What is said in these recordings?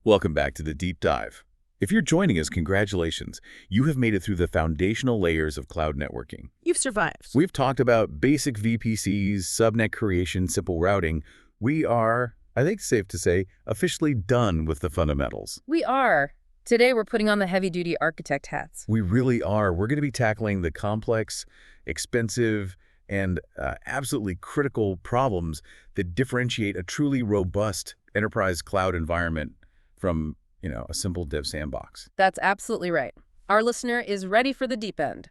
Welcome back to the Deep Dive. If you're joining us, congratulations. You have made it through the foundational layers of cloud networking. You've survived. We've talked about basic VPCs, subnet creation, simple routing. We are, I think it's safe to say, officially done with the fundamentals. We are. Today we're putting on the heavy-duty architect hats. We really are. We're going to be tackling the complex, expensive, and absolutely critical problems that differentiate a truly robust enterprise cloud environment from, a simple dev sandbox. That's absolutely right. Our listener is ready for the deep end.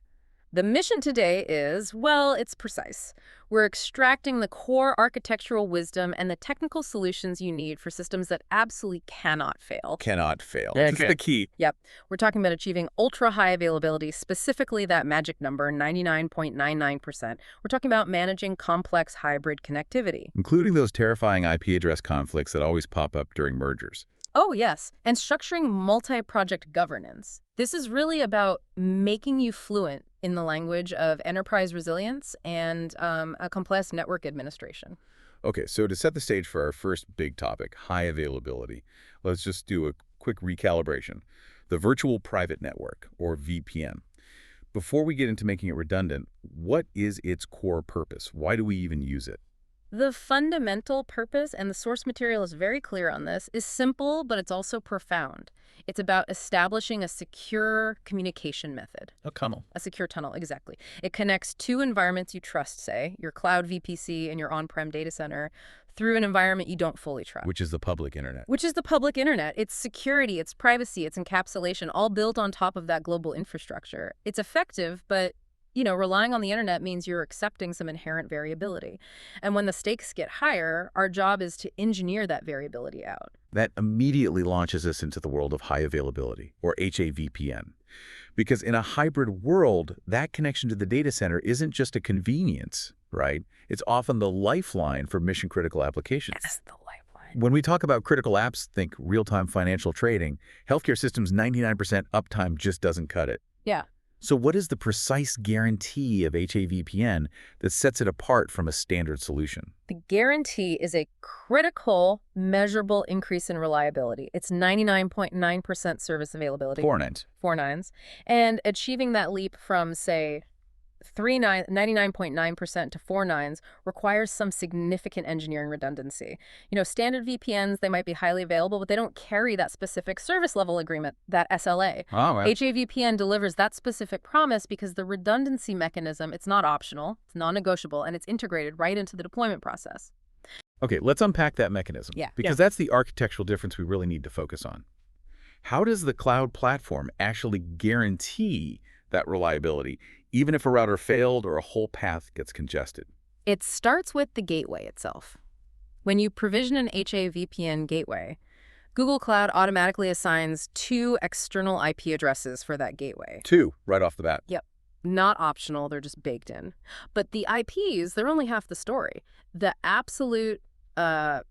The mission today is, well, it's precise. We're extracting the core architectural wisdom and the technical solutions you need for systems that absolutely cannot fail. Cannot fail. Okay. That's the key. Yep. We're talking about achieving ultra-high availability, specifically that magic number, 99.99%. We're talking about managing complex hybrid connectivity. Including those terrifying IP address conflicts that always pop up during mergers. Oh, yes. And structuring multi-project governance. This is really about making you fluent in the language of enterprise resilience and a complex network administration. Okay, so to set the stage for our first big topic, high availability, let's just do a quick recalibration. The virtual private network, or VPN. Before we get into making it redundant, what is its core purpose? Why do we even use it? The fundamental purpose, and the source material is very clear on this, is simple, but it's also profound. It's about establishing a secure communication method. A tunnel. A secure tunnel, exactly. It connects two environments you trust, say, your cloud VPC and your on-prem data center, through an environment you don't fully trust. Which is the public internet. Which is the public internet. It's security, it's privacy, it's encapsulation, all built on top of that global infrastructure. It's effective, but relying on the internet means you're accepting some inherent variability. And when the stakes get higher, our job is to engineer that variability out. That immediately launches us into the world of high availability, or HAVPN. Because in a hybrid world, that connection to the data center isn't just a convenience, right? It's often the lifeline for mission-critical applications. That's the lifeline. When we talk about critical apps, think real-time financial trading. Healthcare systems, 99% uptime just doesn't cut it. Yeah. So what is the precise guarantee of HAVPN that sets it apart from a standard solution? The guarantee is a critical, measurable increase in reliability. It's 99.9% service availability. 4 nines. 4 nines. And achieving that leap from, say, 99.9% to 4 nines requires some significant engineering redundancy. Standard VPNs, they might be highly available, but they don't carry that specific service level agreement, that SLA. Oh, right. HAVPN delivers that specific promise because the redundancy mechanism, it's not optional, it's non-negotiable, and it's integrated right into the deployment process. Okay, let's unpack that mechanism. Yeah. Because that's the architectural difference we really need to focus on. How does the cloud platform actually guarantee that reliability, even if a router failed or a whole path gets congested? It starts with the gateway itself. When you provision an HAVPN gateway, Google Cloud automatically assigns 2 external IP addresses for that gateway. 2, right off the bat. Yep. Not optional, they're just baked in. But the IPs, they're only half the story. The absolute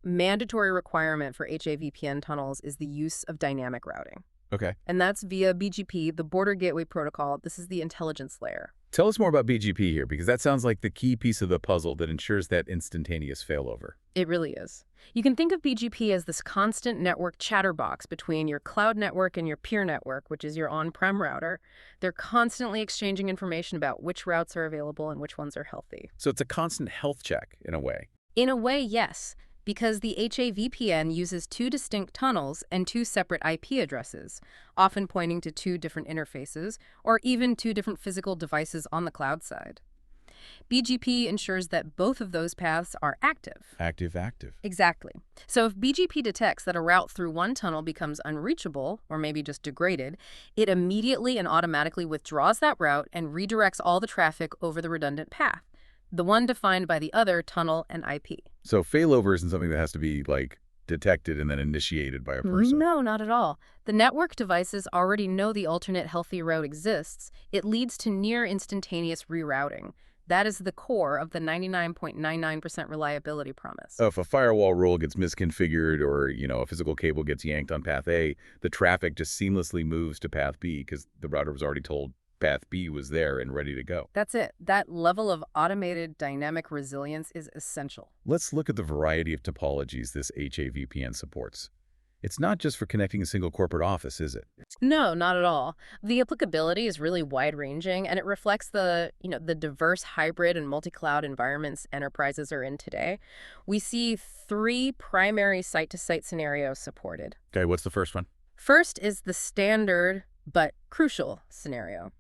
mandatory requirement for HAVPN tunnels is the use of dynamic routing. Okay. And that's via BGP, the Border Gateway Protocol. This is the intelligence layer. Tell us more about BGP here, because that sounds like the key piece of the puzzle that ensures that instantaneous failover. It really is. You can think of BGP as this constant network chatterbox between your cloud network and your peer network, which is your on-prem router. They're constantly exchanging information about which routes are available and which ones are healthy. So it's a constant health check, in a way. In a way, yes. Because the HAVPN uses 2 distinct tunnels and 2 separate IP addresses, often pointing to 2 different interfaces, or even 2 different physical devices on the cloud side. BGP ensures that both of those paths are active. Active. Exactly. So if BGP detects that a route through one tunnel becomes unreachable, or maybe just degraded, it immediately and automatically withdraws that route and redirects all the traffic over the redundant path, the one defined by the other tunnel and IP. So failover isn't something that has to be, detected and then initiated by a person? No, not at all. The network devices already know the alternate healthy route exists. It leads to near instantaneous rerouting. That is the core of the 99.99% reliability promise. If a firewall rule gets misconfigured or, a physical cable gets yanked on path A, the traffic just seamlessly moves to path B because the router was already told path B was there and ready to go. That's it. That level of automated dynamic resilience is essential. Let's look at the variety of topologies this HAVPN supports. It's not just for connecting a single corporate office, is it? No, not at all. The applicability is really wide-ranging, and it reflects the diverse hybrid and multi-cloud environments enterprises are in today. We see three primary site-to-site scenarios supported. Okay, what's the first one? First is the standard but crucial scenario.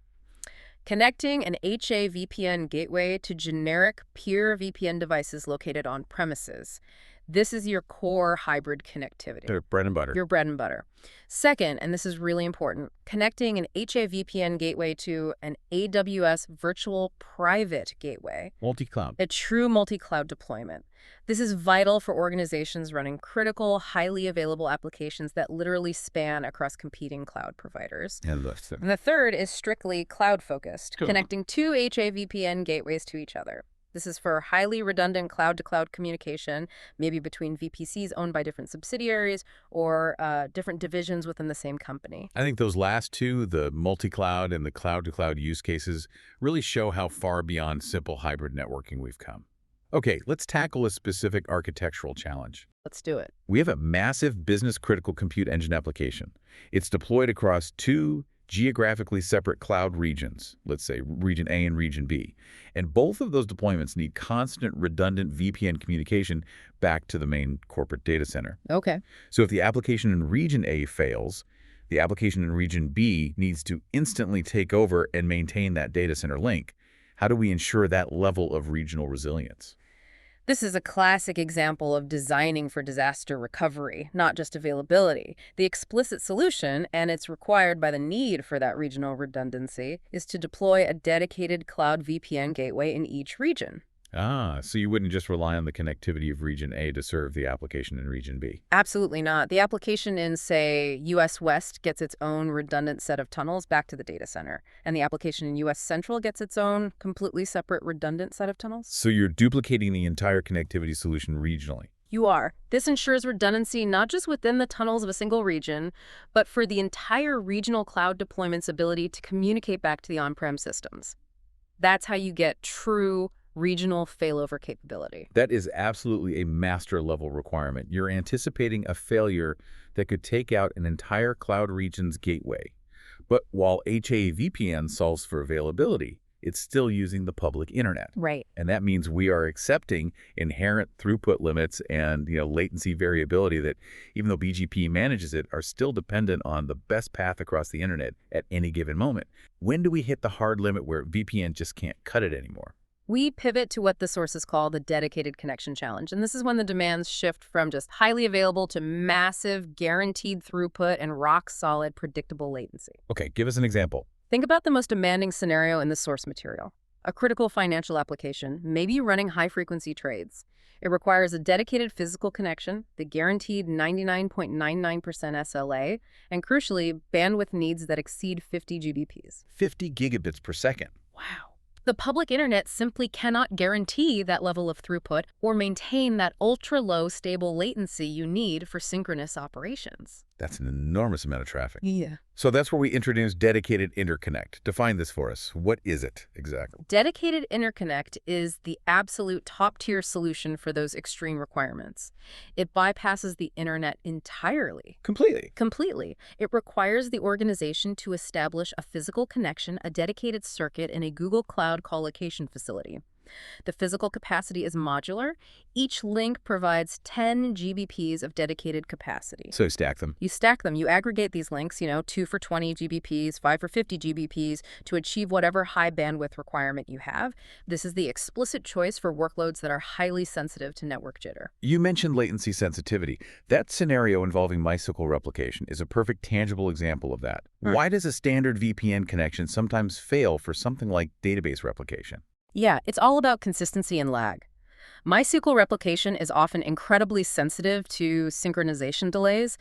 Connecting an HA VPN gateway to generic peer VPN devices located on premises. This is your core hybrid connectivity. Their bread and butter. Your bread and butter. Second, and this is really important, connecting an HA VPN gateway to an AWS virtual private gateway. Multi-cloud. A true multi-cloud deployment. This is vital for organizations running critical, highly available applications that literally span across competing cloud providers. And the third is strictly cloud-focused, Cool. connecting two HA VPN gateways to each other. This is for highly redundant cloud-to-cloud communication, maybe between VPCs owned by different subsidiaries or different divisions within the same company. I think those last two, the multi-cloud and the cloud-to-cloud use cases, really show how far beyond simple hybrid networking we've come. Okay, let's tackle a specific architectural challenge. Let's do it. We have a massive business-critical compute engine application. It's deployed across two geographically separate cloud regions, let's say region A and region B. And both of those deployments need constant redundant VPN communication back to the main corporate data center. Okay. So if the application in region A fails, the application in region B needs to instantly take over and maintain that data center link. How do we ensure that level of regional resilience? This is a classic example of designing for disaster recovery, not just availability. The explicit solution, and it's required by the need for that regional redundancy, is to deploy a dedicated cloud VPN gateway in each region. So you wouldn't just rely on the connectivity of region A to serve the application in region B. Absolutely not. The application in, say, US West gets its own redundant set of tunnels back to the data center, and the application in US Central gets its own completely separate redundant set of tunnels. So you're duplicating the entire connectivity solution regionally. You are. This ensures redundancy not just within the tunnels of a single region, but for the entire regional cloud deployment's ability to communicate back to the on-prem systems. That's how you get true regional failover capability. That is absolutely a master-level requirement. You're anticipating a failure that could take out an entire cloud region's gateway. But while HA VPN solves for availability, it's still using the public internet. Right. And that means we are accepting inherent throughput limits and latency variability that, even though BGP manages it, are still dependent on the best path across the internet at any given moment. When do we hit the hard limit where VPN just can't cut it anymore? We pivot to what the sources call the dedicated connection challenge, and this is when the demands shift from just highly available to massive, guaranteed throughput and rock-solid, predictable latency. Okay, give us an example. Think about the most demanding scenario in the source material. A critical financial application, maybe running high-frequency trades. It requires a dedicated physical connection, the guaranteed 99.99% SLA, and crucially, bandwidth needs that exceed 50 GBps. 50 gigabits per second. Wow. The public internet simply cannot guarantee that level of throughput or maintain that ultra-low stable latency you need for synchronous operations. That's an enormous amount of traffic. Yeah. So that's where we introduce dedicated interconnect. Define this for us. What is it exactly? Dedicated interconnect is the absolute top-tier solution for those extreme requirements. It bypasses the internet entirely. Completely. It requires the organization to establish a physical connection, a dedicated circuit in a Google Cloud colocation facility. The physical capacity is modular. Each link provides 10 GBPs of dedicated capacity. So stack them. You stack them. You aggregate these links, 2 for 20 GBPs, 5 for 50 GBPs, to achieve whatever high bandwidth requirement you have. This is the explicit choice for workloads that are highly sensitive to network jitter. You mentioned latency sensitivity. That scenario involving MySQL replication is a perfect tangible example of that. Why does a standard VPN connection sometimes fail for something like database replication? Yeah, it's all about consistency and lag. MySQL replication is often incredibly sensitive to synchronization delays.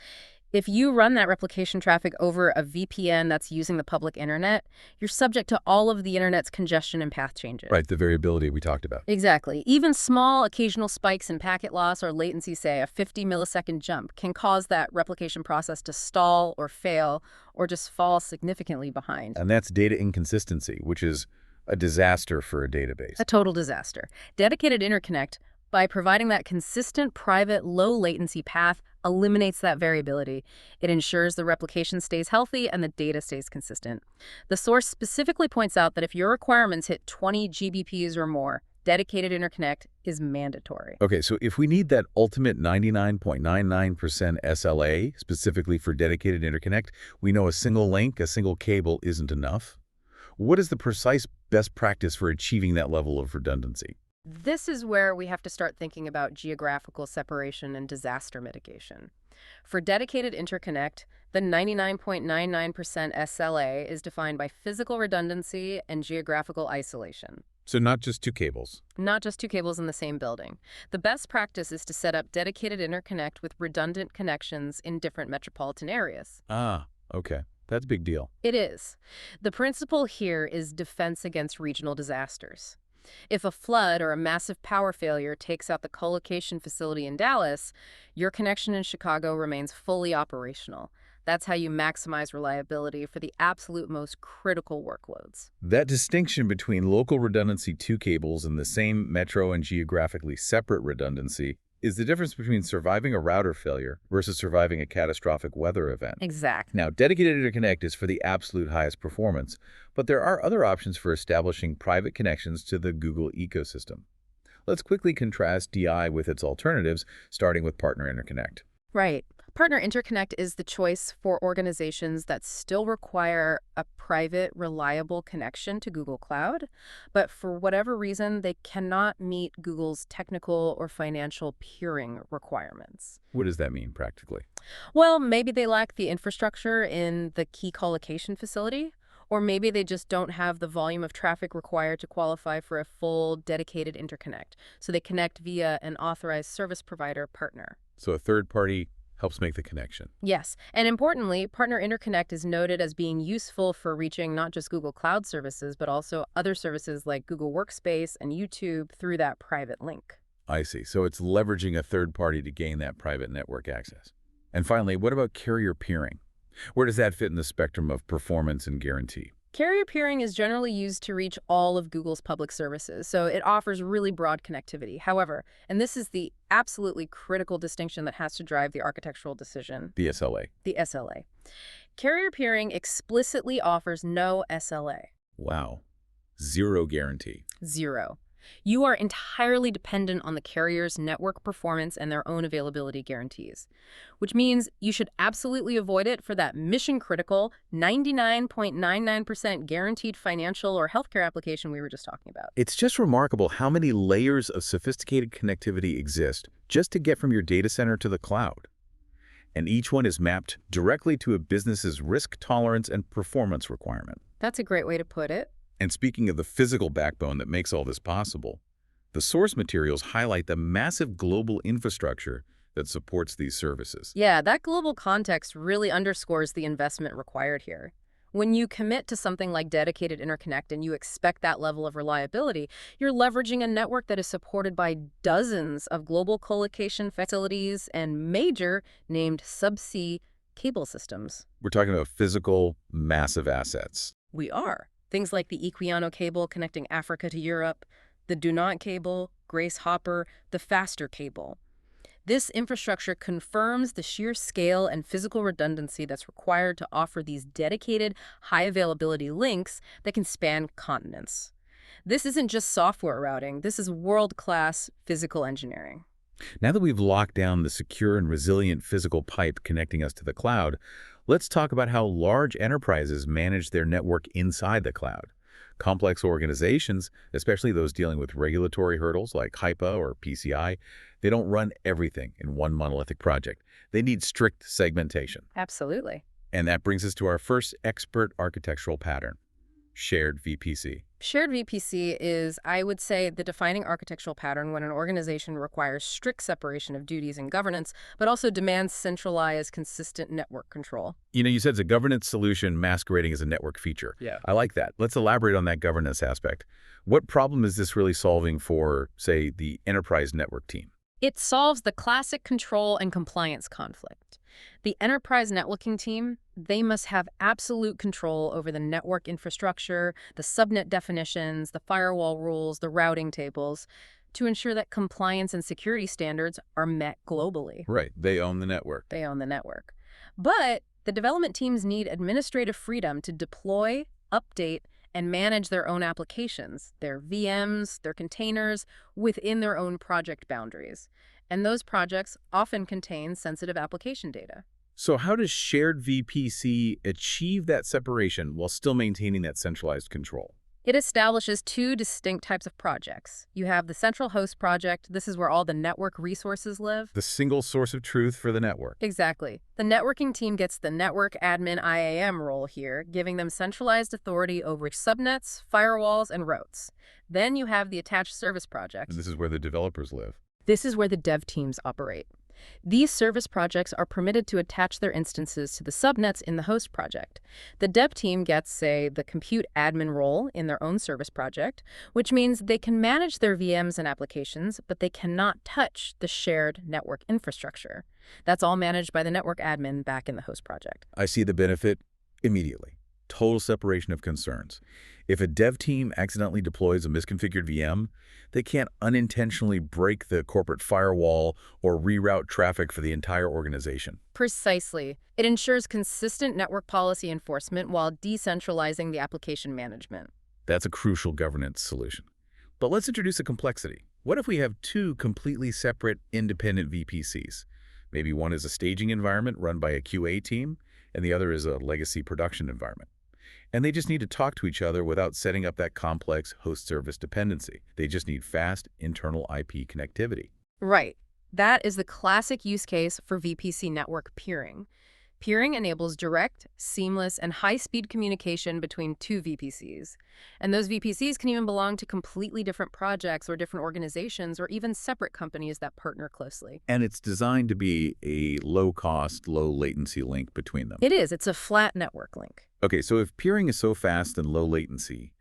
If you run that replication traffic over a VPN that's using the public internet, you're subject to all of the internet's congestion and path changes. Right, the variability we talked about. Exactly. Even small occasional spikes in packet loss or latency, say a 50 millisecond jump, can cause that replication process to stall or fail or just fall significantly behind. And that's data inconsistency, which is a disaster for a database. A total disaster. Dedicated interconnect By providing that consistent, private, low-latency path eliminates that variability. It ensures the replication stays healthy and the data stays consistent. The source specifically points out that if your requirements hit 20 GBPs or more, dedicated interconnect is mandatory. Okay, so if we need that ultimate 99.99% SLA, specifically for dedicated interconnect, we know a single link, a single cable isn't enough. What is the precise best practice for achieving that level of redundancy? This is where we have to start thinking about geographical separation and disaster mitigation. For dedicated interconnect, the 99.99% SLA is defined by physical redundancy and geographical isolation. So not just two cables. Not just two cables in the same building. The best practice is to set up dedicated interconnect with redundant connections in different metropolitan areas. Ah, okay. That's a big deal. It is. The principle here is defense against regional disasters. If a flood or a massive power failure takes out the colocation facility in Dallas, your connection in Chicago remains fully operational. That's how you maximize reliability for the absolute most critical workloads. That distinction between local redundancy two cables and the same metro and geographically separate redundancy is the difference between surviving a router failure versus surviving a catastrophic weather event. Exactly. Now, dedicated interconnect is for the absolute highest performance, but there are other options for establishing private connections to the Google ecosystem. Let's quickly contrast DI with its alternatives, starting with partner interconnect. Right. Partner interconnect is the choice for organizations that still require a private, reliable connection to Google Cloud, but for whatever reason, they cannot meet Google's technical or financial peering requirements. What does that mean practically? Well, maybe they lack the infrastructure in the key colocation facility, or maybe they just don't have the volume of traffic required to qualify for a full dedicated interconnect, so they connect via an authorized service provider partner. So a third party helps make the connection. Yes, and importantly, Partner Interconnect is noted as being useful for reaching not just Google Cloud services, but also other services like Google Workspace and YouTube through that private link. I see. So it's leveraging a third party to gain that private network access. And finally, what about carrier peering? Where does that fit in the spectrum of performance and guarantee? Carrier peering is generally used to reach all of Google's public services, so it offers really broad connectivity. However, and this is the absolutely critical distinction that has to drive the architectural decision, The SLA. the SLA. Carrier peering explicitly offers no SLA. Wow. Zero guarantee. Zero. You are entirely dependent on the carrier's network performance and their own availability guarantees, which means you should absolutely avoid it for that mission-critical 99.99% guaranteed financial or healthcare application we were just talking about. It's just remarkable how many layers of sophisticated connectivity exist just to get from your data center to the cloud. And each one is mapped directly to a business's risk tolerance and performance requirement. That's a great way to put it. And speaking of the physical backbone that makes all this possible, the source materials highlight the massive global infrastructure that supports these services. Yeah, that global context really underscores the investment required here. When you commit to something like dedicated interconnect and you expect that level of reliability, you're leveraging a network that is supported by dozens of global colocation facilities and major named subsea cable systems. We're talking about physical, massive assets. We are. Things like the Equiano cable connecting Africa to Europe, the Dunant cable, Grace Hopper, the Faster cable. This infrastructure confirms the sheer scale and physical redundancy that's required to offer these dedicated, high-availability links that can span continents. This isn't just software routing. This is world-class physical engineering. Now that we've locked down the secure and resilient physical pipe connecting us to the cloud, let's talk about how large enterprises manage their network inside the cloud. Complex organizations, especially those dealing with regulatory hurdles like HIPAA or PCI, they don't run everything in one monolithic project. They need strict segmentation. Absolutely. And that brings us to our first expert architectural pattern, Shared VPC. Shared VPC is, I would say, the defining architectural pattern when an organization requires strict separation of duties and governance, but also demands centralized, consistent network control. You said it's a governance solution masquerading as a network feature. Yeah. I like that. Let's elaborate on that governance aspect. What problem is this really solving for, say, the enterprise network team? It solves the classic control and compliance conflict. The enterprise networking team, they must have absolute control over the network infrastructure, the subnet definitions, the firewall rules, the routing tables. to ensure that compliance and security standards are met globally. Right. They own the network. They own the network. But the development teams need administrative freedom to deploy, update, and manage their own applications, their VMs, their containers, within their own project boundaries. And those projects often contain sensitive application data. So how does shared VPC achieve that separation while still maintaining that centralized control? It establishes two distinct types of projects. You have the central host project. This is where all the network resources live. The single source of truth for the network. Exactly. The networking team gets the network admin IAM role here, giving them centralized authority over subnets, firewalls, and routes. Then you have the attached service project. And this is where the developers live. This is where the dev teams operate. These service projects are permitted to attach their instances to the subnets in the host project. The dev team gets, say, the compute admin role in their own service project, which means they can manage their VMs and applications, but they cannot touch the shared network infrastructure. That's all managed by the network admin back in the host project. I see the benefit immediately. Total separation of concerns. If a dev team accidentally deploys a misconfigured VM, they can't unintentionally break the corporate firewall or reroute traffic for the entire organization. Precisely. It ensures consistent network policy enforcement while decentralizing the application management. That's a crucial governance solution. But let's introduce a complexity. What if we have two completely separate, independent VPCs? Maybe one is a staging environment run by a QA team, and the other is a legacy production environment. And they just need to talk to each other without setting up that complex host service dependency. They just need fast internal IP connectivity. Right. That is the classic use case for VPC network peering. Peering enables direct, seamless, and high-speed communication between two VPCs. And those VPCs can even belong to completely different projects or different organizations or even separate companies that partner closely. And it's designed to be a low-cost, low-latency link between them. It is. It's a flat network link. Okay, so if peering is so fast and low latency,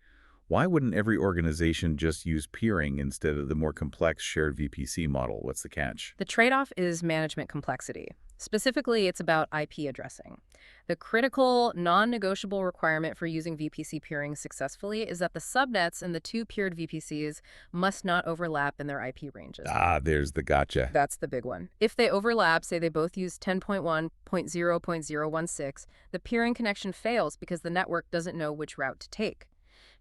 why wouldn't every organization just use peering instead of the more complex shared VPC model? What's the catch? The trade-off is management complexity. Specifically, it's about IP addressing. The critical, non-negotiable requirement for using VPC peering successfully is that the subnets in the two peered VPCs must not overlap in their IP ranges. Ah, there's the gotcha. That's the big one. If they overlap, say they both use 10.1.0.016, the peering connection fails because the network doesn't know which route to take.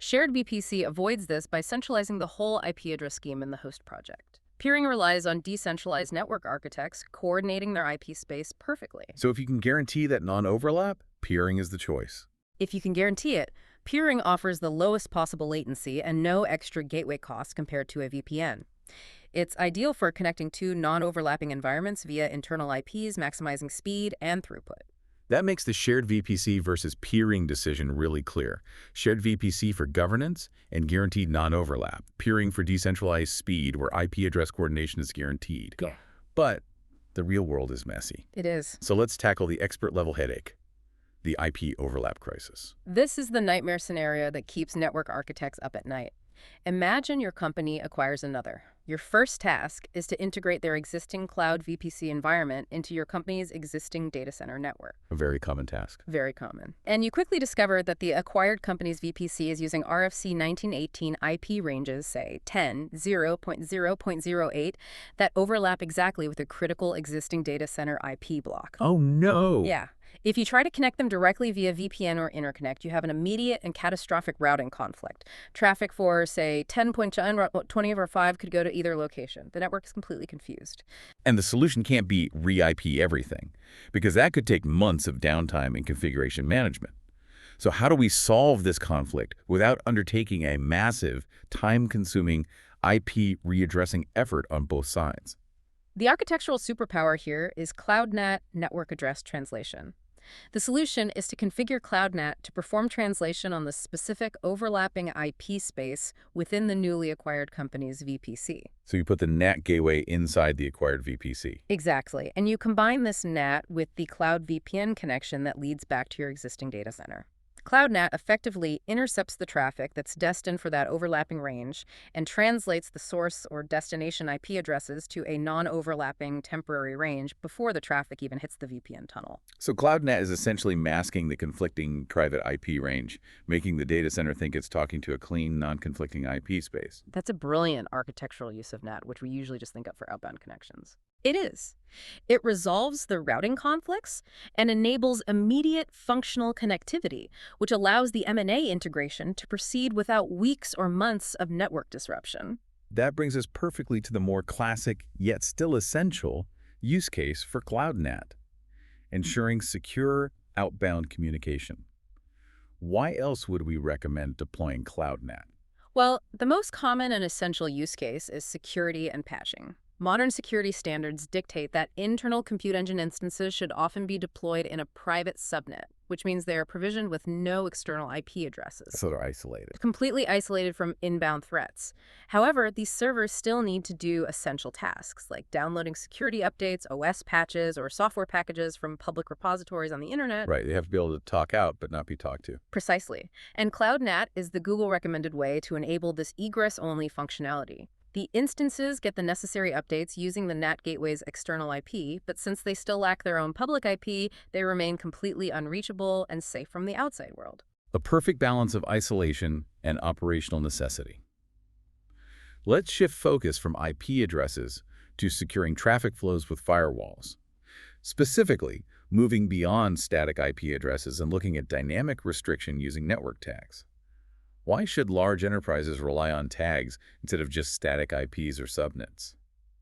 Shared VPC avoids this by centralizing the whole IP address scheme in the host project. Peering relies on decentralized network architects coordinating their IP space perfectly. So if you can guarantee that non-overlap, peering is the choice. If you can guarantee it, peering offers the lowest possible latency and no extra gateway costs compared to a VPN. It's ideal for connecting two non-overlapping environments via internal IPs, maximizing speed and throughput. That makes the shared VPC versus peering decision really clear. Shared VPC for governance and guaranteed non-overlap. Peering for decentralized speed where IP address coordination is guaranteed. Yeah. But the real world is messy. It is. So let's tackle the expert-level headache, the IP overlap crisis. This is the nightmare scenario that keeps network architects up at night. Imagine your company acquires another. Your first task is to integrate their existing cloud VPC environment into your company's existing data center network. A very common task. Very common. And you quickly discover that the acquired company's VPC is using RFC 1918 IP ranges, say 10.0.0.08, that overlap exactly with a critical existing data center IP block. Oh, no. Yeah. If you try to connect them directly via VPN or interconnect, you have an immediate and catastrophic routing conflict. Traffic for, say, 10.20 over 5 could go to either location. The network is completely confused. And the solution can't be re-IP everything, because that could take months of downtime and configuration management. So how do we solve this conflict without undertaking a massive, time-consuming IP readdressing effort on both sides? The architectural superpower here is Cloud NAT network address translation. The solution is to configure Cloud NAT to perform translation on the specific overlapping IP space within the newly acquired company's VPC. So you put the NAT gateway inside the acquired VPC. Exactly. And you combine this NAT with the Cloud VPN connection that leads back to your existing data center. Cloud NAT effectively intercepts the traffic that's destined for that overlapping range and translates the source or destination IP addresses to a non-overlapping temporary range before the traffic even hits the VPN tunnel. So Cloud NAT is essentially masking the conflicting private IP range, making the data center think it's talking to a clean, non-conflicting IP space. That's a brilliant architectural use of NAT, which we usually just think of for outbound connections. It is. It resolves the routing conflicts and enables immediate functional connectivity, which allows the M&A integration to proceed without weeks or months of network disruption. That brings us perfectly to the more classic, yet still essential, use case for Cloud NAT, ensuring secure outbound communication. Why else would we recommend deploying Cloud NAT? Well, the most common and essential use case is security and patching. Modern security standards dictate that internal compute engine instances should often be deployed in a private subnet, which means they are provisioned with no external IP addresses. So they're isolated. Completely isolated from inbound threats. However, these servers still need to do essential tasks like downloading security updates, OS patches, or software packages from public repositories on the internet. Right, they have to be able to talk out but not be talked to. Precisely. And Cloud NAT is the Google recommended way to enable this egress-only functionality. The instances get the necessary updates using the NAT gateway's external IP, but since they still lack their own public IP, they remain completely unreachable and safe from the outside world. A perfect balance of isolation and operational necessity. Let's shift focus from IP addresses to securing traffic flows with firewalls. Specifically, moving beyond static IP addresses and looking at dynamic restriction using network tags. Why should large enterprises rely on tags instead of just static IPs or subnets?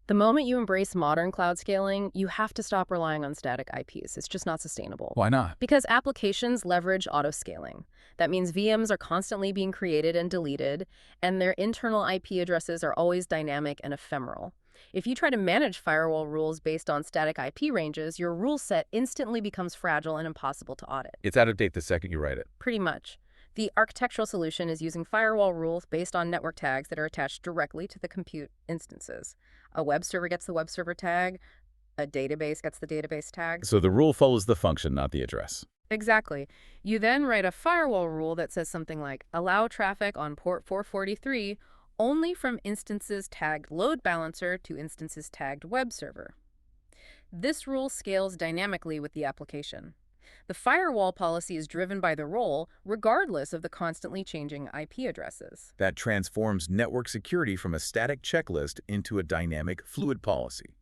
The moment you embrace modern cloud scaling, you have to stop relying on static IPs. It's just not sustainable. Why not? Because applications leverage autoscaling. That means VMs are constantly being created and deleted, and their internal IP addresses are always dynamic and ephemeral. If you try to manage firewall rules based on static IP ranges, your rule set instantly becomes fragile and impossible to audit. It's out of date the second you write it. Pretty much. The architectural solution is using firewall rules based on network tags that are attached directly to the compute instances. A web server gets the web server tag, a database gets the database tag. So the rule follows the function, not the address. Exactly. You then write a firewall rule that says something like, allow traffic on port 443 only from instances tagged load balancer to instances tagged web server. This rule scales dynamically with the application. The firewall policy is driven by the role, regardless of the constantly changing IP addresses. That transforms network security from a static checklist into a dynamic, fluid policy.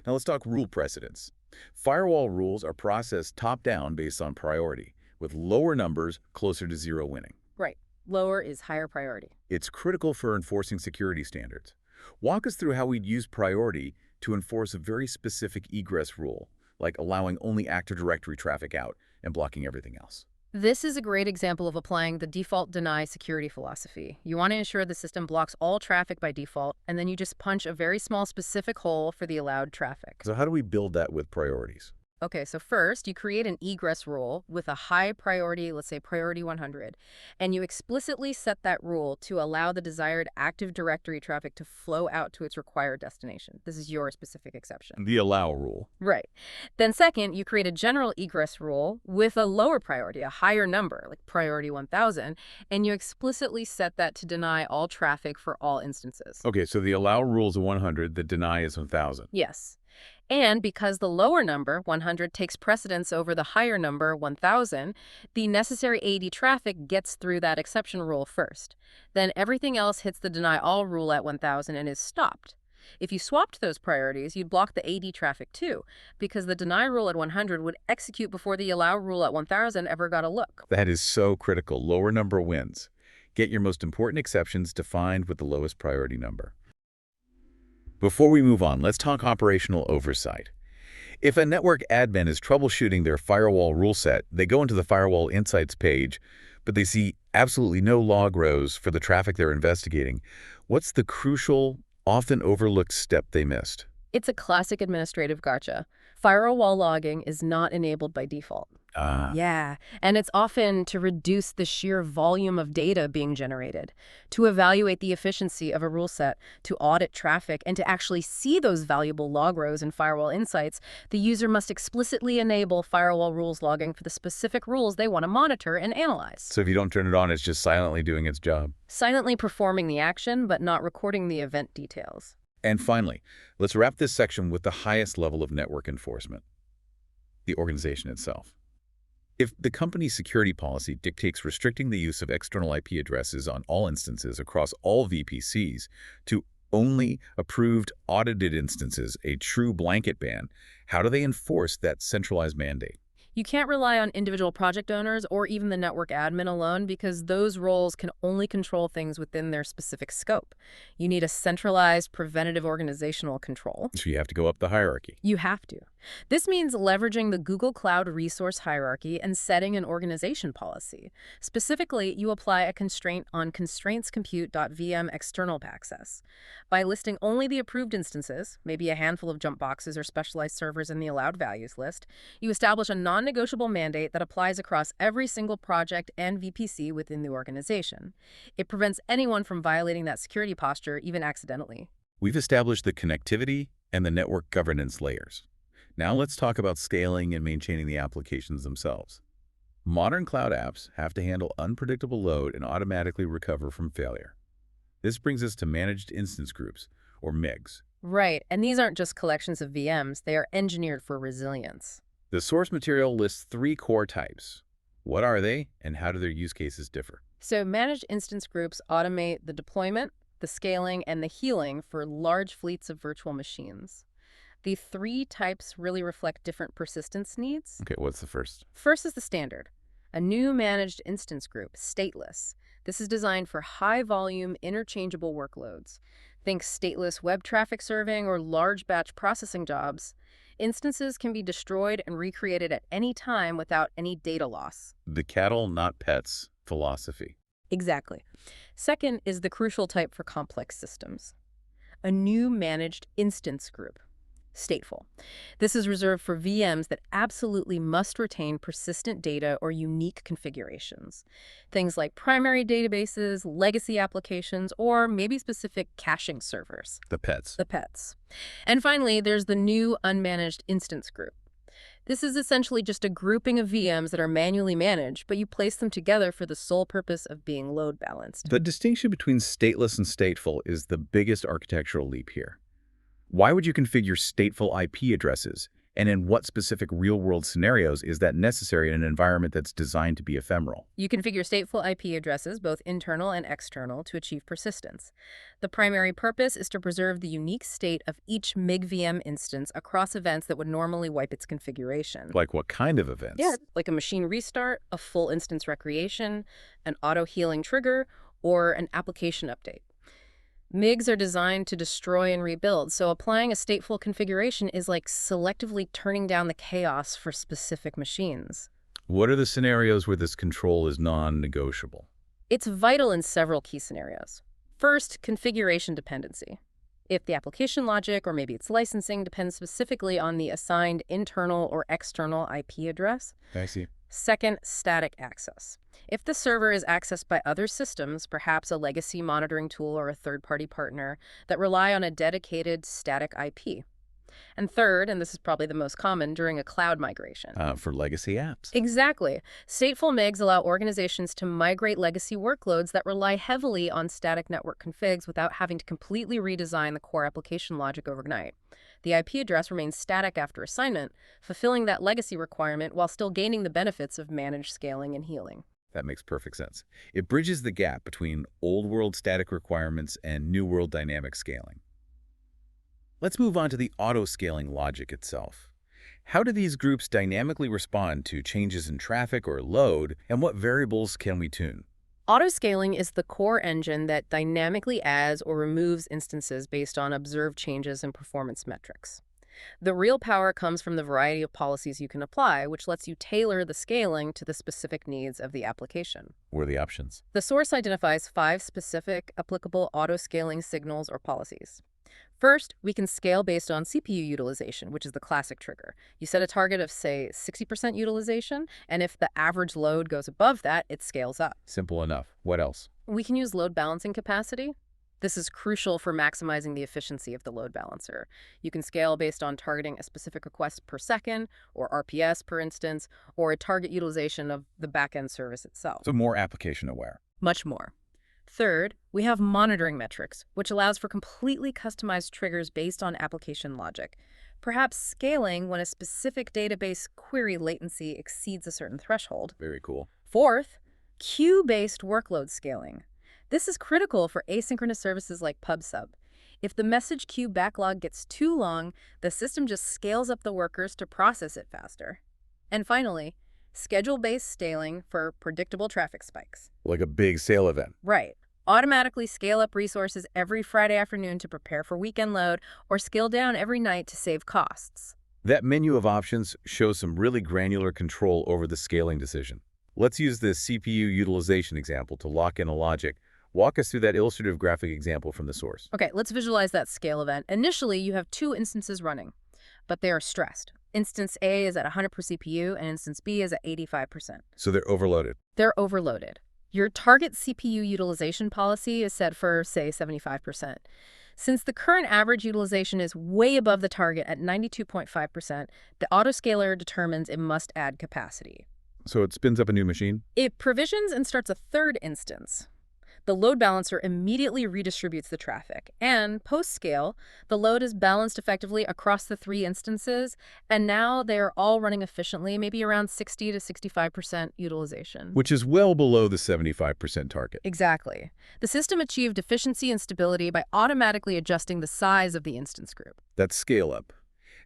Now let's talk rule precedence. Firewall rules are processed top-down based on priority, with lower numbers closer to zero winning. Right. Lower is higher priority. It's critical for enforcing security standards. Walk us through how we'd use priority to enforce a very specific egress rule, like allowing only Active Directory traffic out and blocking everything else. This is a great example of applying the default deny security philosophy. You want to ensure the system blocks all traffic by default, and then you just punch a very small specific hole for the allowed traffic. So how do we build that with priorities? Okay, so first, you create an egress rule with a high priority, let's say priority 100, and you explicitly set that rule to allow the desired Active Directory traffic to flow out to its required destination. This is your specific exception. The allow rule. Right. Then second, you create a general egress rule with a lower priority, a higher number, like priority 1000, and you explicitly set that to deny all traffic for all instances. Okay, so the allow rule is 100, the deny is 1000. Yes. And because the lower number, 100, takes precedence over the higher number, 1000, the necessary AD traffic gets through that exception rule first. Then everything else hits the deny all rule at 1000 and is stopped. If you swapped those priorities, you'd block the AD traffic too, because the deny rule at 100 would execute before the allow rule at 1000 ever got a look. That is so critical. Lower number wins. Get your most important exceptions defined with the lowest priority number. Before we move on, let's talk operational oversight. If a network admin is troubleshooting their firewall rule set, they go into the Firewall Insights page, but they see absolutely no log rows for the traffic they're investigating. What's the crucial, often overlooked step they missed? It's a classic administrative gotcha. Firewall logging is not enabled by default. Ah, Yeah, and it's often to reduce the sheer volume of data being generated, to evaluate the efficiency of a rule set, to audit traffic, and to actually see those valuable log rows and firewall insights. The user must explicitly enable firewall rules logging for the specific rules they want to monitor and analyze. so if you don't turn it on, it's just silently doing its job. Silently performing the action, but not recording the event details. And finally, let's wrap this section with the highest level of network enforcement, the organization itself. If the company's security policy dictates restricting the use of external IP addresses on all instances across all VPCs to only approved audited instances, a true blanket ban, how do they enforce that centralized mandate? You can't rely on individual project owners or even the network admin alone because those roles can only control things within their specific scope. You need a centralized, preventative organizational control. So you have to go up the hierarchy. You have to. This means leveraging the Google Cloud resource hierarchy and setting an organization policy. Specifically, you apply a constraint on constraints-compute.vm external access. By listing only the approved instances, maybe a handful of jump boxes or specialized servers in the allowed values list, you establish a non-negotiable mandate that applies across every single project and VPC within the organization. It prevents anyone from violating that security posture, even accidentally. We've established the connectivity and the network governance layers. Now let's talk about scaling and maintaining the applications themselves. Modern cloud apps have to handle unpredictable load and automatically recover from failure. This brings us to managed instance groups, or MIGs. Right, and these aren't just collections of VMs, they are engineered for resilience. The source material lists 3 core types. What are they, and how do their use cases differ? So managed instance groups automate the deployment, the scaling, and the healing for large fleets of virtual machines. The 3 types really reflect different persistence needs. Okay, what's the first? First is the standard, a new managed instance group, stateless. This is designed for high-volume, interchangeable workloads. Think stateless web traffic serving or large batch processing jobs. Instances can be destroyed and recreated at any time without any data loss. The cattle, not pets philosophy. Exactly. Second is the crucial type for complex systems, a new managed instance group, stateful. This is reserved for VMs that absolutely must retain persistent data or unique configurations. Things like primary databases, legacy applications, or maybe specific caching servers. The pets. The pets. And finally, there's the new unmanaged instance group. This is essentially just a grouping of VMs that are manually managed, but you place them together for the sole purpose of being load balanced. The distinction between stateless and stateful is the biggest architectural leap here. Why would you configure stateful IP addresses, and in what specific real-world scenarios is that necessary in an environment that's designed to be ephemeral? You configure stateful IP addresses, both internal and external, to achieve persistence. The primary purpose is to preserve the unique state of each MIG VM instance across events that would normally wipe its configuration. Like what kind of events? Yeah, like a machine restart, a full instance recreation, an auto-healing trigger, or an application update. MIGs are designed to destroy and rebuild, so applying a stateful configuration is like selectively turning down the chaos for specific machines. What are the scenarios where this control is non-negotiable? It's vital in several key scenarios. First, configuration dependency. If the application logic or maybe its licensing depends specifically on the assigned internal or external IP address. I see. Second, static access. If the server is accessed by other systems, perhaps a legacy monitoring tool or a third-party partner, that rely on a dedicated static IP. And third, and this is probably the most common, during a cloud migration. For legacy apps. Exactly. Stateful MIGs allow organizations to migrate legacy workloads that rely heavily on static network configs without having to completely redesign the core application logic overnight. The IP address remains static after assignment, fulfilling that legacy requirement while still gaining the benefits of managed scaling and healing. That makes perfect sense. It bridges the gap between old-world static requirements and new-world dynamic scaling. Let's move on to the auto-scaling logic itself. How do these groups dynamically respond to changes in traffic or load, and what variables can we tune? Autoscaling is the core engine that dynamically adds or removes instances based on observed changes in performance metrics. The real power comes from the variety of policies you can apply, which lets you tailor the scaling to the specific needs of the application. What are the options? The source identifies 5 specific applicable auto-scaling signals or policies. First, we can scale based on CPU utilization, which is the classic trigger. You set a target of, say, 60% utilization, and if the average load goes above that, it scales up. Simple enough. What else? We can use load balancing capacity. This is crucial for maximizing the efficiency of the load balancer. You can scale based on targeting a specific request per second, or RPS per instance, or a target utilization of the backend service itself. So more application aware. Much more. Third, we have monitoring metrics, which allows for completely customized triggers based on application logic, perhaps scaling when a specific database query latency exceeds a certain threshold. Very cool. Fourth, queue-based workload scaling. This is critical for asynchronous services like PubSub. If the message queue backlog gets too long, the system just scales up the workers to process it faster. And finally, schedule-based scaling for predictable traffic spikes. Like a big sale event. Right. Automatically scale up resources every Friday afternoon to prepare for weekend load, or scale down every night to save costs. That menu of options shows some really granular control over the scaling decision. Let's use the CPU utilization example to lock in a logic. Walk us through that illustrative graphic example from the source. Okay, let's visualize that scale event. Initially, you have two instances running, but they are stressed. Instance A is at 100 per CPU, and instance B is at 85%. So they're overloaded. They're overloaded. Your target CPU utilization policy is set for, say, 75%. Since the current average utilization is way above the target at 92.5%, the autoscaler determines it must add capacity. So it spins up a new machine? It provisions and starts a third instance. The load balancer immediately redistributes the traffic, and post-scale, the load is balanced effectively across the three instances, and now they are all running efficiently, maybe around 60 to 65% utilization. Which is well below the 75% target. Exactly. The system achieved efficiency and stability by automatically adjusting the size of the instance group. That's scale up.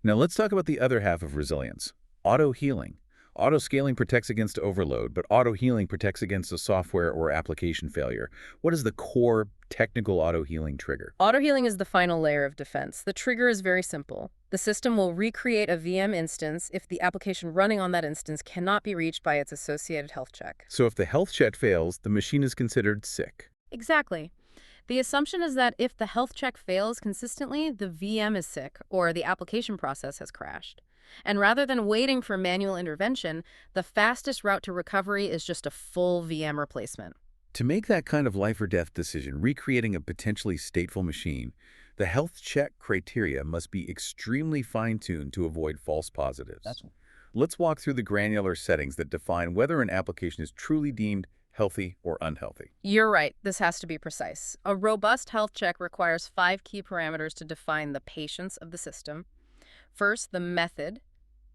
Now let's talk about the other half of resilience, auto-healing. Auto-scaling protects against overload, but auto-healing protects against a software or application failure. What is the core technical auto-healing trigger? Auto-healing is the final layer of defense. The trigger is very simple. The system will recreate a VM instance if the application running on that instance cannot be reached by its associated health check. So if the health check fails, the machine is considered sick. Exactly. The assumption is that if the health check fails consistently, the VM is sick or the application process has crashed. And rather than waiting for manual intervention, the fastest route to recovery is just a full VM replacement. To make that kind of life or death decision, recreating a potentially stateful machine, the health check criteria must be extremely fine-tuned to avoid false positives. Let's walk through the granular settings that define whether an application is truly deemed healthy or unhealthy. You're right. This has to be precise. A robust health check requires 5 key parameters to define the patience of the system. First, the method,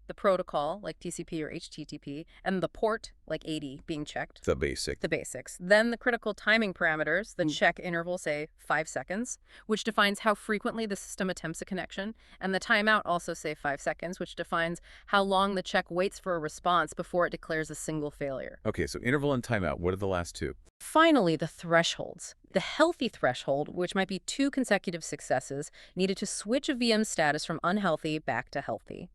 the protocol, like TCP or HTTP, and the port, like 80, being checked. The basic. The basics. Then the critical timing parameters, the check interval, say 5 seconds, which defines how frequently the system attempts a connection, and the timeout also say 5 seconds, which defines how long the check waits for a response before it declares a single failure. Okay, so interval and timeout, what are the last two? Finally, the thresholds. The healthy threshold, which might be 2 consecutive successes, needed to switch a VM status from unhealthy back to healthy.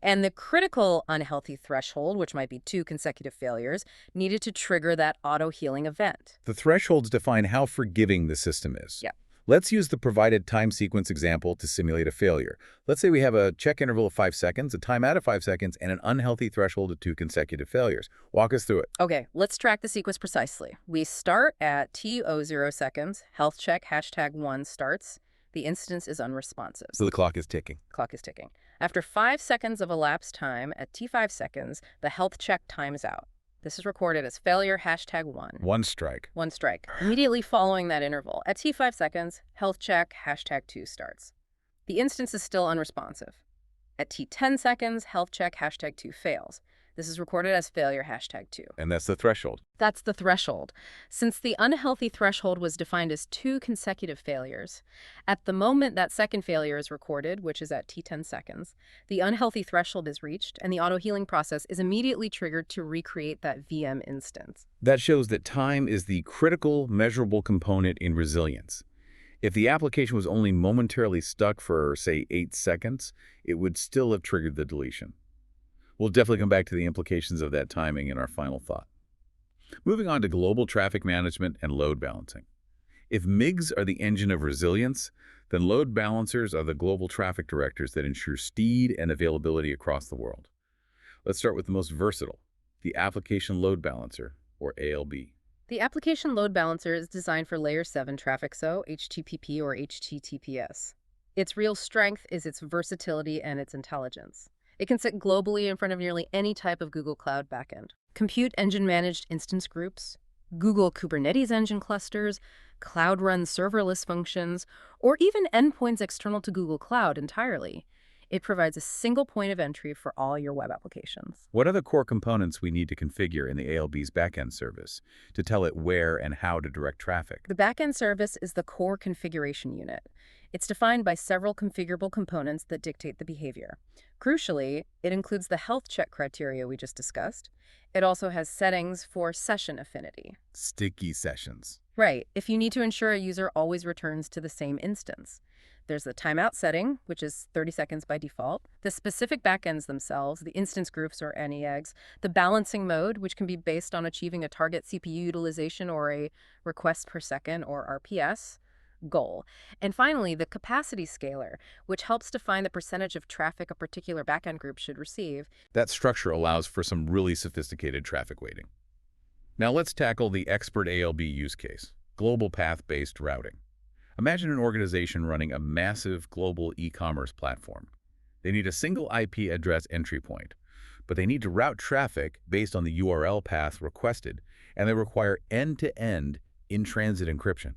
And the critical unhealthy threshold, which might be 2 consecutive failures, needed to trigger that auto-healing event. The thresholds define how forgiving the system is. Yeah. Let's use the provided time sequence example to simulate a failure. Let's say we have a check interval of 5 seconds, a timeout of 5 seconds, and an unhealthy threshold of 2 consecutive failures. Walk us through it. Okay, let's track the sequence precisely. We start at T00 seconds, health check #1 starts. The instance is unresponsive. So the clock is ticking. Clock is ticking. After 5 seconds of elapsed time, at T5 seconds, the health check times out. This is recorded as failure #1. One strike. One strike. Immediately following that interval, at T5 seconds, health check #2 starts. The instance is still unresponsive. At T10 seconds, health check #2 fails. This is recorded as failure #2. And that's the threshold. That's the threshold. Since the unhealthy threshold was defined as 2 consecutive failures, at the moment that second failure is recorded, which is at T10 seconds, the unhealthy threshold is reached, and the auto-healing process is immediately triggered to recreate that VM instance. That shows that time is the critical, measurable component in resilience. If the application was only momentarily stuck for, say, 8 seconds, it would still have triggered the deletion. We'll definitely come back to the implications of that timing in our final thought. Moving on to global traffic management and load balancing. If MIGs are the engine of resilience, Then load balancers are the global traffic directors that ensure speed and availability across the world. Let's start with the most versatile, the Application Load Balancer, or ALB. The application load balancer is designed for layer 7 traffic, so HTTP or HTTPS. Its real strength is its versatility and its intelligence. It can sit globally in front of nearly any type of Google Cloud backend. Compute engine-managed instance groups, Google Kubernetes engine clusters, Cloud-run serverless functions, or even endpoints external to Google Cloud entirely. It provides a single point of entry for all your web applications. What are the core components we need to configure in the ALB's backend service to tell it where and how to direct traffic? The backend service is the core configuration unit. It's defined by several configurable components that dictate the behavior. Crucially, it includes the health check criteria we just discussed. It also has settings for session affinity. Sticky sessions. Right, if you need to ensure a user always returns to the same instance. There's the timeout setting, which is 30 seconds by default, the specific backends themselves, the instance groups or NEGs, the balancing mode, which can be based on achieving a target CPU utilization or a request per second or RPS goal. And finally, the capacity scaler, which helps define the percentage of traffic a particular backend group should receive. That structure allows for some really sophisticated traffic weighting. Now let's tackle the expert ALB use case, global path-based routing. Imagine an organization running a massive global e-commerce platform. They need a single IP address entry point, but they need to route traffic based on the URL path requested, and they require end-to-end in-transit encryption.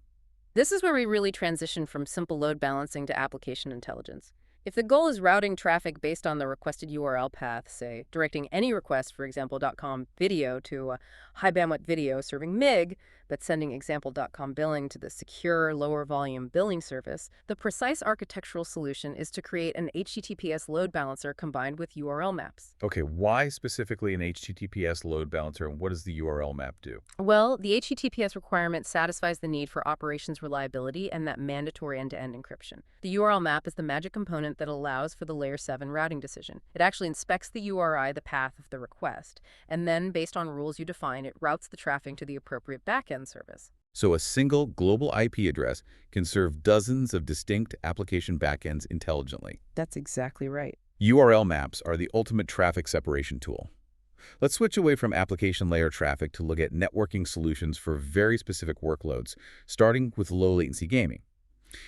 This is where we really transition from simple load balancing to application intelligence. If the goal is routing traffic based on the requested URL path, say, directing any request, for example, .com video to a high-bandwidth video serving MIG, but sending example.com billing to the secure, lower-volume billing service, the precise architectural solution is to create an HTTPS load balancer combined with URL maps. Okay, why specifically an HTTPS load balancer, and what does the URL map do? Well, the HTTPS requirement satisfies the need for operations reliability and that mandatory end-to-end encryption. The URL map is the magic component that allows for the layer 7 routing decision. It actually inspects the URI, the path of the request, and then, based on rules you define, it routes the traffic to the appropriate backend service. So a single global IP address can serve dozens of distinct application backends intelligently. That's exactly right. URL maps are the ultimate traffic separation tool. Let's switch away from application layer traffic to look at networking solutions for very specific workloads, starting with low-latency gaming.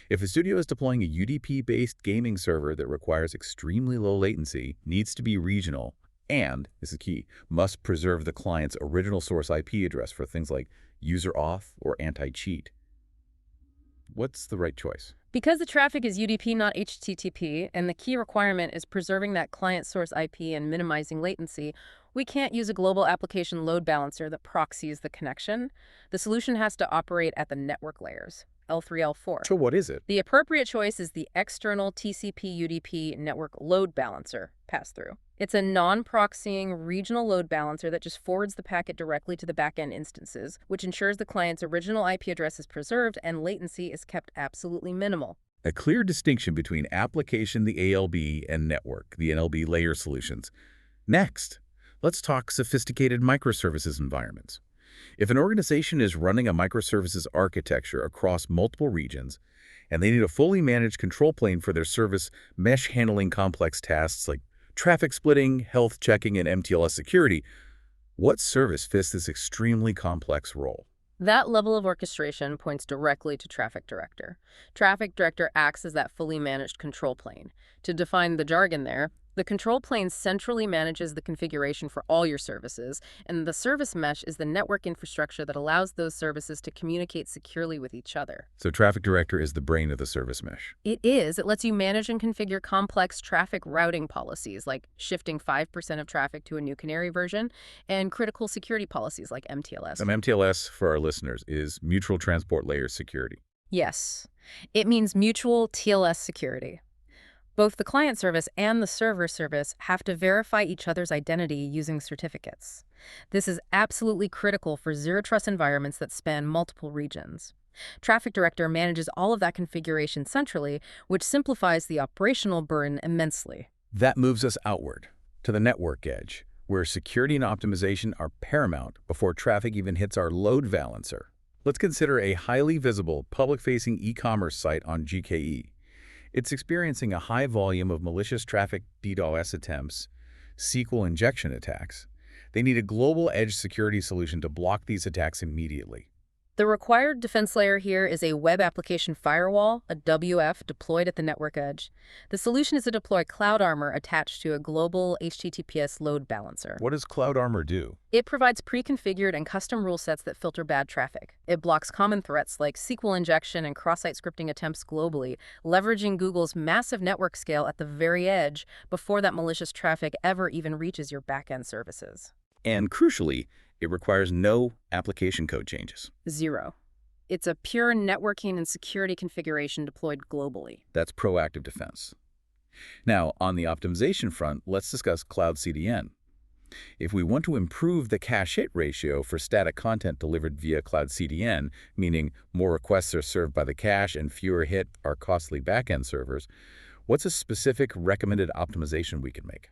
If a studio is deploying a UDP-based gaming server that requires extremely low latency, needs to be regional, and, this is key, must preserve the client's original source IP address for things like user auth or anti-cheat, what's the right choice? Because the traffic is UDP, not HTTP, and the key requirement is preserving that client source IP and minimizing latency, we can't use a global application load balancer that proxies the connection. The solution has to operate at the network layers, L3, L4. So what is it? The appropriate choice is the external TCP UDP network load balancer pass-through. It's a non-proxying regional load balancer that just forwards the packet directly to the backend instances, which ensures the client's original IP address is preserved and latency is kept absolutely minimal. A clear distinction between application, the ALB, and network, the NLB layer solutions. Next, let's talk sophisticated microservices environments. If an organization is running a microservices architecture across multiple regions, and they need a fully managed control plane for their service mesh handling complex tasks like traffic splitting, health checking, and MTLS security, what service fits this extremely complex role? That level of orchestration points directly to Traffic Director. Traffic Director acts as that fully managed control plane. To define the jargon there, the control plane centrally manages the configuration for all your services, and the service mesh is the network infrastructure that allows those services to communicate securely with each other. So Traffic Director is the brain of the service mesh. It is. It lets you manage and configure complex traffic routing policies, like shifting 5% of traffic to a new canary version, and critical security policies like MTLS. MTLS, for our listeners, is Mutual Transport Layer Security. Yes. It means mutual TLS security. Both the client service and the server service have to verify each other's identity using certificates. This is absolutely critical for zero-trust environments that span multiple regions. Traffic Director manages all of that configuration centrally, which simplifies the operational burden immensely. That moves us outward, to the network edge, where security and optimization are paramount before traffic even hits our load balancer. Let's consider a highly visible, public-facing e-commerce site on GKE. It's experiencing a high volume of malicious traffic DDoS attempts, SQL injection attacks. They need a global edge security solution to block these attacks immediately. The required defense layer here is a web application firewall, a WF, deployed at the network edge. The solution is to deploy Cloud Armor attached to a global HTTPS load balancer. What does Cloud Armor do? It provides pre-configured and custom rule sets that filter bad traffic. It blocks common threats like SQL injection and cross-site scripting attempts globally, leveraging Google's massive network scale at the very edge before that malicious traffic ever even reaches your back-end services. And crucially, it requires no application code changes. 0. It's a pure networking and security configuration deployed globally. That's proactive defense. Now, on the optimization front, let's discuss Cloud CDN. If we want to improve the cache hit ratio for static content delivered via Cloud CDN, meaning more requests are served by the cache and fewer hit our costly backend servers, what's a specific recommended optimization we can make?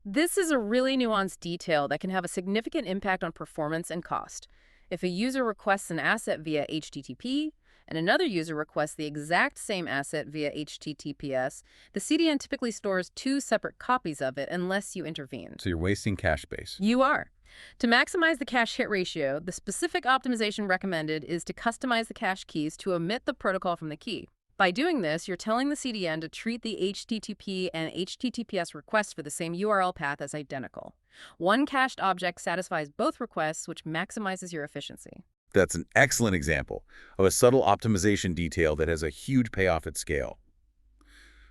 This is a really nuanced detail that can have a significant impact on performance and cost. If a user requests an asset via HTTP and another user requests the exact same asset via HTTPS, the CDN typically stores 2 separate copies of it unless you intervene. So you're wasting cache space. You are. To maximize the cache hit ratio, the specific optimization recommended is to customize the cache keys to omit the protocol from the key. By doing this, you're telling the CDN to treat the HTTP and HTTPS requests for the same URL path as identical. One cached object satisfies both requests, which maximizes your efficiency. That's an excellent example of a subtle optimization detail that has a huge payoff at scale.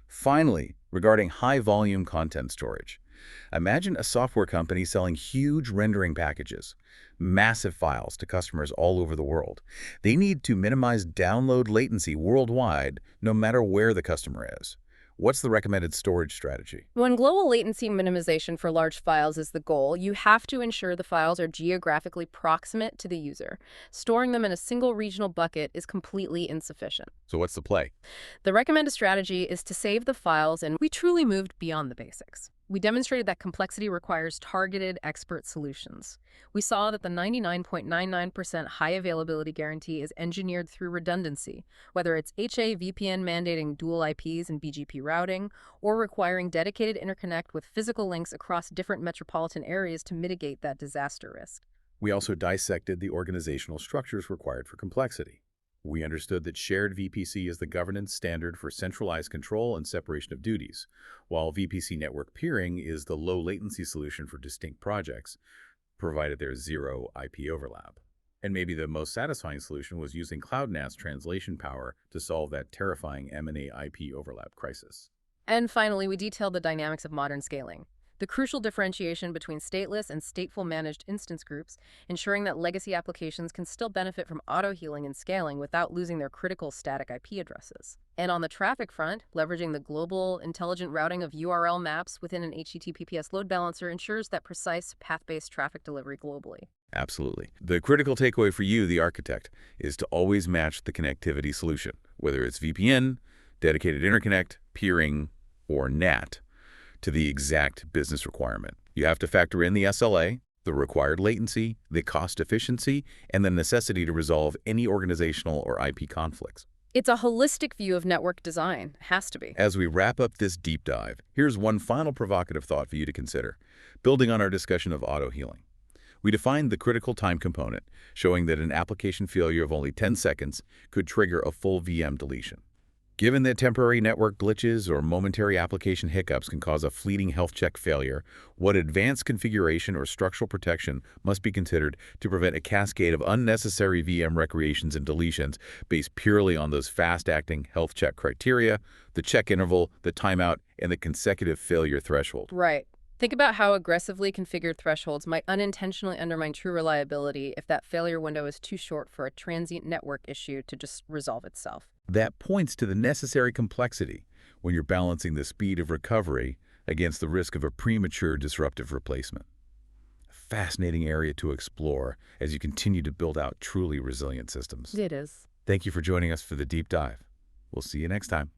Finally, regarding high-volume content storage, imagine a software company selling huge rendering packages, massive files to customers all over the world. They need to minimize download latency worldwide, no matter where the customer is. What's the recommended storage strategy? When global latency minimization for large files is the goal, you have to ensure the files are geographically proximate to the user. Storing them in a single regional bucket is completely insufficient. So what's the play? The recommended strategy is to save the files, and we truly moved beyond the basics. We demonstrated that complexity requires targeted expert solutions. We saw that the 99.99% high availability guarantee is engineered through redundancy, whether it's HA VPN mandating dual IPs and BGP routing, or requiring dedicated interconnect with physical links across different metropolitan areas to mitigate that disaster risk. We also dissected the organizational structures required for complexity. We understood that Shared VPC is the governance standard for centralized control and separation of duties, while VPC Network Peering is the low-latency solution for distinct projects, provided there's zero IP overlap. And maybe the most satisfying solution was using Cloud NAT's translation power to solve that terrifying M&A IP overlap crisis. And finally, we detailed the dynamics of modern scaling. The crucial differentiation between stateless and stateful managed instance groups, ensuring that legacy applications can still benefit from auto-healing and scaling without losing their critical static IP addresses. And on the traffic front, leveraging the global intelligent routing of URL maps within an HTTPS load balancer ensures that precise path-based traffic delivery globally. Absolutely. The critical takeaway for you, the architect, is to always match the connectivity solution, whether it's VPN, dedicated interconnect, peering, or NAT, to the exact business requirement. You have to factor in the SLA, the required latency, the cost efficiency, and the necessity to resolve any organizational or IP conflicts. It's a holistic view of network design. It has to be. As we wrap up this deep dive, here's one final provocative thought for you to consider, building on our discussion of auto-healing. We defined the critical time component, showing that an application failure of only 10 seconds could trigger a full VM deletion. Given that temporary network glitches or momentary application hiccups can cause a fleeting health check failure, what advanced configuration or structural protection must be considered to prevent a cascade of unnecessary VM recreations and deletions based purely on those fast-acting health check criteria, the check interval, the timeout, and the consecutive failure threshold? Right. Think about how aggressively configured thresholds might unintentionally undermine true reliability if that failure window is too short for a transient network issue to just resolve itself. That points to the necessary complexity when you're balancing the speed of recovery against the risk of a premature disruptive replacement. A fascinating area to explore as you continue to build out truly resilient systems. It is. Thank you for joining us for the deep dive. We'll see you next time.